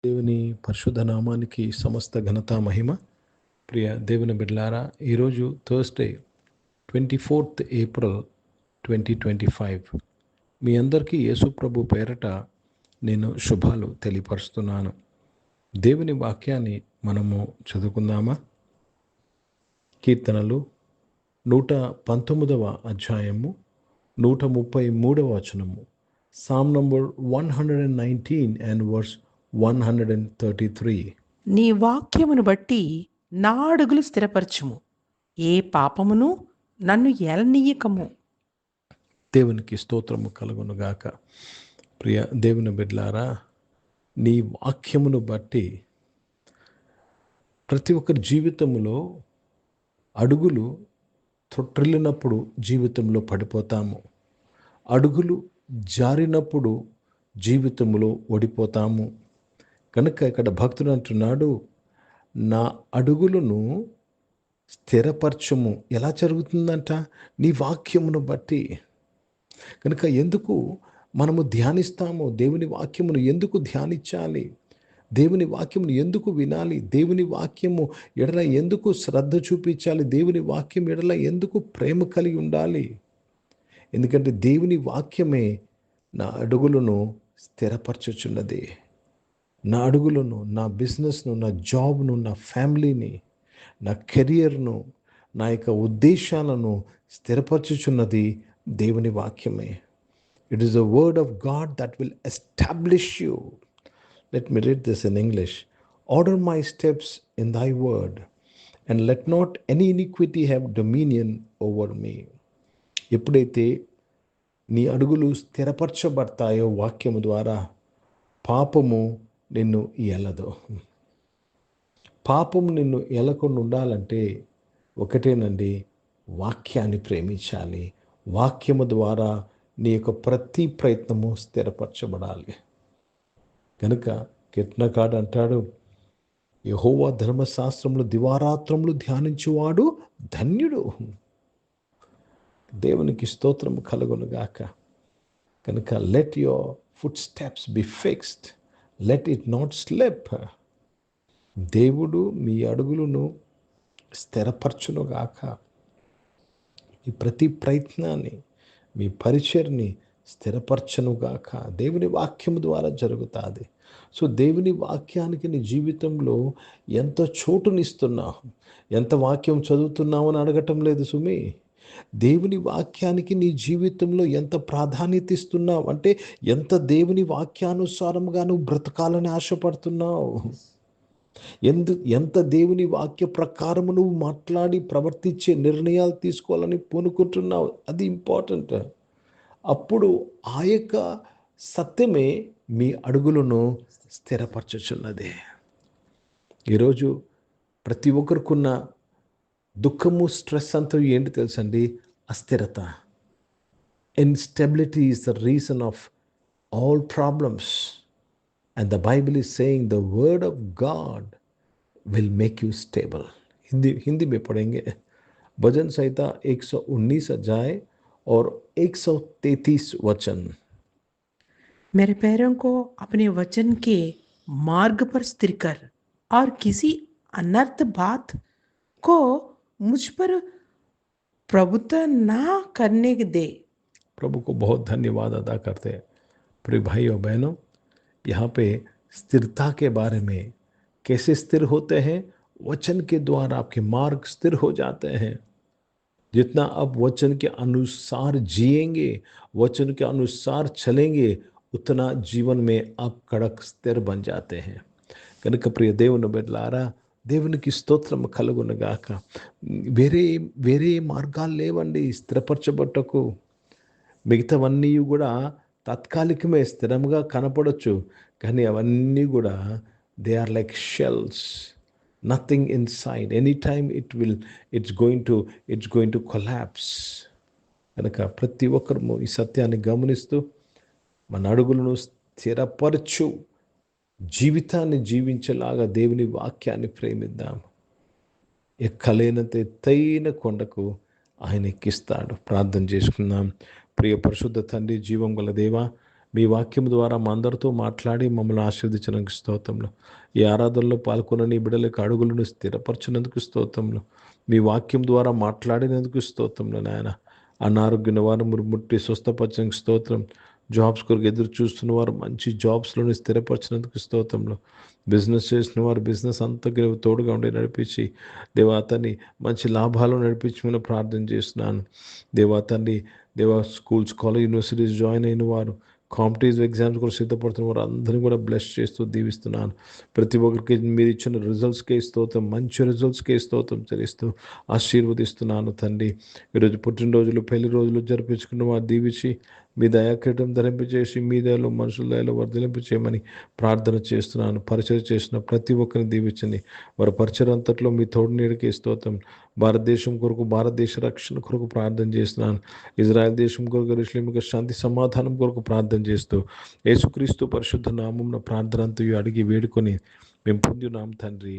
దేవుని పరిశుద్ధ నామానికి సమస్త ఘనత మహిమ. ప్రియ దేవుని బిడ్డలారా, ఈరోజు థర్స్డే 24th ఏప్రిల్ 2025. మీ అందరికీ యేసు ప్రభు పేరట నేను శుభాలు తెలియపరుస్తున్నాను. దేవుని వాక్యాన్ని మనము చదువుకుందామా? కీర్తనలు 119వ అధ్యాయము 133వ వచనము. Psalm number 119 and verse 133. నీ వాక్యమును బట్టి నా అడుగులు స్థిరపరచుము, ఏ పాపమును నన్ను ఎలనీయకము. దేవునికి స్తోత్రము కలుగునుగాక. ప్రియ దేవుని బిడ్డలారా, నీ వాక్యమును బట్టి ప్రతి ఒక్కరి జీవితంలో అడుగులు తొట్టిల్లినప్పుడు జీవితంలో పడిపోతాము. అడుగులు జారినప్పుడు జీవితంలో ఓడిపోతాము. కనుక ఇక్కడ భక్తుడు అంటున్నాడు, నా అడుగులను స్థిరపరచుము. ఎలా జరుగుతుందంట? నీ వాక్యమును బట్టి. కనుక ఎందుకు మనము ధ్యానిస్తాము? దేవుని వాక్యమును ఎందుకు ధ్యానించాలి? దేవుని వాక్యమును ఎందుకు వినాలి? దేవుని వాక్యము ఎడల ఎందుకు శ్రద్ధ చూపించాలి? దేవుని వాక్యం ఎడల ఎందుకు ప్రేమ కలిగి ఉండాలి? ఎందుకంటే దేవుని వాక్యమే నా అడుగులను స్థిరపరచుచున్నది. నా అడుగులను, నా బిజినెస్ను, నా జాబ్ను, నా ఫ్యామిలీని, నా కెరియర్ను, నా యొక్క ఉద్దేశాలను స్థిరపరచుచున్నది దేవుని వాక్యమే. It is the word of God that will establish you. Let me read this in English. Order my steps in thy word and let not any iniquity have dominion over me. ఎప్పుడైతే నీ అడుగులు స్థిరపరచబడతాయో వాక్యము ద్వారా, పాపము నిన్ను ఎలదు. పాపము నిన్ను ఎలకుండా ఉండాలంటే ఒకటేనండి, వాక్యాన్ని ప్రేమించాలి. వాక్యము ద్వారా నీ యొక్క ప్రతి ప్రయత్నము స్థిరపరచబడాలి. కనుక కీర్తనకారుడు అంటాడు, యెహోవా ధర్మశాస్త్రములు దివారాత్రములు ధ్యానించువాడు ధన్యుడు. దేవునికి స్తోత్రము కలుగునుగాక. కనుక let your foot steps be fixed, let it not slip. దేవుడు మీ అడుగులను స్థిరపరచునుగాక. మీ ప్రతి ప్రయత్నాన్ని, మీ పరిచర్ని స్థిరపరచునుగాక. దేవుని వాక్యము ద్వారా జరుగుతుంది. సో దేవుని వాక్యానికి నీ జీవితంలో ఎంత చోటునిస్తున్నావు? ఎంత వాక్యం చదువుతున్నావు అని అడగటం లేదు సుమి. దేవుని వాక్యానికి నీ జీవితంలో ఎంత ప్రాధాన్యత ఇస్తున్నావు అంటే, ఎంత దేవుని వాక్యానుసారంగా నువ్వు బ్రతకాలని ఆశపడుతున్నావు, ఎంత దేవుని వాక్య ప్రకారము నువ్వు మాట్లాడి ప్రవర్తించే నిర్ణయాలు తీసుకోవాలని పూనుకుంటున్నావు. అది ఇంపార్టెంట్. అప్పుడు ఆ యొక్క సత్యమే మీ అడుగులను స్థిరపరచుచున్నది. ఈరోజు ప్రతి ఒక్కరికున్న దుఃఖము, స్ట్రెస్ అంతా ఏంటి తెలుసండి? అస్థిరత. Instability is the reason of all problems. And the Bible is saying the word of God will make you stable. Hindi में पढ़ेंगे. भजन संहिता 119 अध्याय और 133 वचन. मेरे पैरों को अपने वचन के मार्ग पर स्थिर कर और किसी अनर्थ बात को मुझ पर प्रभुत्व ना करने दे. प्रभु को बहुत धन्यवाद अदा करते हैं. प्रिय भाई और बहनों, यहाँ पे स्थिरता के बारे में, कैसे स्थिर होते हैं? वचन के द्वारा आपके मार्ग स्थिर हो जाते हैं. जितना आप वचन के अनुसार जिएंगे, वचन के अनुसार चलेंगे, उतना जीवन में आप कड़क स्थिर बन जाते हैं. कనుక ప్రియ దేవుని బిడ్డలారా, దేవునికి స్తోత్రం కలుగునుగాక. వేరే మార్గాలు లేవండి స్థిరపరచబట్టకు. మిగతావన్నీ కూడా తాత్కాలికమే, స్థిరంగా కనపడవచ్చు, కానీ అవన్నీ కూడా they are like shells, nothing inside. Any time it's going to collapse. కనుక ప్రతి ఒక్కరు ఈ సత్యాన్ని గమనిస్తూ మన అడుగులను స్థిరపరచు జీవితాన్ని జీవించేలాగా దేవుని వాక్యాన్ని ప్రేమిద్దాం. ఎక్కలేనంత ఎత్తైన కొండకు ఆయన ఎక్కిస్తాడు. ప్రార్థన చేసుకుందాం. ప్రియ పరిశుద్ధ తండ్రి, జీవం గల దేవా, మీ వాక్యం ద్వారా మా అందరితో మాట్లాడి మమ్మల్ని ఆశీర్వదించినందుకు స్తోత్రంలో, ఈ ఆరాధనలో పాల్గొన్న నీ బిడ్డలకు అడుగులను స్థిరపరచినందుకు స్తోత్రంలో, మీ వాక్యం ద్వారా మాట్లాడినందుకు స్తోత్రంలో నాయన. అనారోగ్య నివారణ ముట్టి స్వస్థపరచడానికి స్తోత్రం. జాబ్స్ కొరకు ఎదురు చూస్తున్న వారు మంచి జాబ్స్లోని స్థిరపరిచినందుకు స్తోత్రంలో, బిజినెస్ చేసిన వారు బిజినెస్ అంతా తోడుగా ఉండి నడిపించి దేవాతని మంచి లాభాలు నడిపించమని ప్రార్థన చేస్తున్నాను. దేవాతని స్కూల్స్, కాలేజ్, యూనివర్సిటీస్ జాయిన్ అయిన వారు, కాంపిటేటివ్ ఎగ్జామ్స్ కూడా సిద్ధపడుతున్న వారు అందరినీ కూడా బ్లెస్ చేస్తూ దీవిస్తున్నాను. ప్రతి ఒక్కరికి మీరు ఇచ్చిన రిజల్ట్స్కే స్తోత్రం, మంచి రిజల్ట్స్కే స్తోత్రం చెల్లిస్తూ ఆశీర్వదిస్తున్నాను తండ్రి. ఈరోజు పుట్టినరోజులు, పెళ్లి రోజులు జరిపించుకున్న వారు దీవించి మీ దయాకీటం ధరింపచేసి మీ దయలో మనుషుల దయలో వర్ధలింపు చేయమని ప్రార్థన చేస్తున్నాను. పరిచయం చేసిన ప్రతి ఒక్కరిని దీవించండి. వారి పరిచయం అంతట్లో మీ తోడు నీడకే స్తోత్రం. భారతదేశం కొరకు, భారతదేశ రక్షణ కొరకు ప్రార్థన చేస్తున్నాను. ఇజ్రాయెల్ దేశం కొరకు, యెరూషలేము శాంతి సమాధానం కొరకు ప్రార్థన చేస్తూ యేసుక్రీస్తు పరిశుద్ధ నామమున ప్రార్థన అంతయు అడిగి వేడుకొని మేము పొందున్నాం తండ్రి.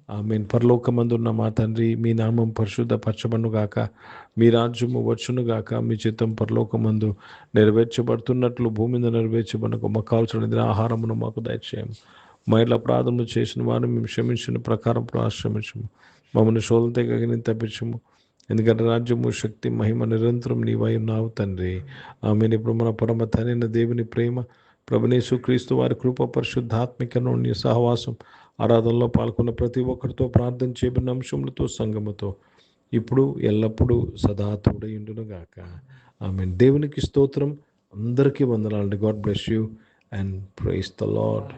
ఆమేన్. పరలోకమందున్న మా తండ్రి, మీ నామం పరిశుద్ధపరచబడును గాక, మీ రాజ్యము వచ్చును గాక, మీ చిత్తం పరలోకమందు నెరవేర్చబడుతున్నట్లు భూమి మీద నెరవేర్చబడకు. మాకు కావాల్సిన ఆహారమును మాకు దయచేయము. మా ఇట్లా ప్రార్థనలు చేసిన వారిని మేము క్షమించిన ప్రకారం క్షమించము. మమ్మల్ని శోధన తెగని తప్పించము. ఎందుకంటే రాజ్యము, శక్తి, మహిమ నిరంతరం నీవై ఉన్నావు తండ్రి. ఆమెను. ఇప్పుడు మన పరమ తండ్రి దేవుని ప్రేమ, ప్రభునేసు క్రీస్తు వారి కృప, పరిశుద్ధాత్మికను సహవాసం, ఆరాధనలో పాల్గొన్న ప్రతి ఒక్కరితో, ప్రార్థన చేయబడిన అంశములతో, సంగముతో ఇప్పుడు ఎల్లప్పుడూ సదా తోడయుండును గాక. ఆమెన్. దేవునికి స్తోత్రం. అందరికీ వందనాలండి. God bless you and praise the lord.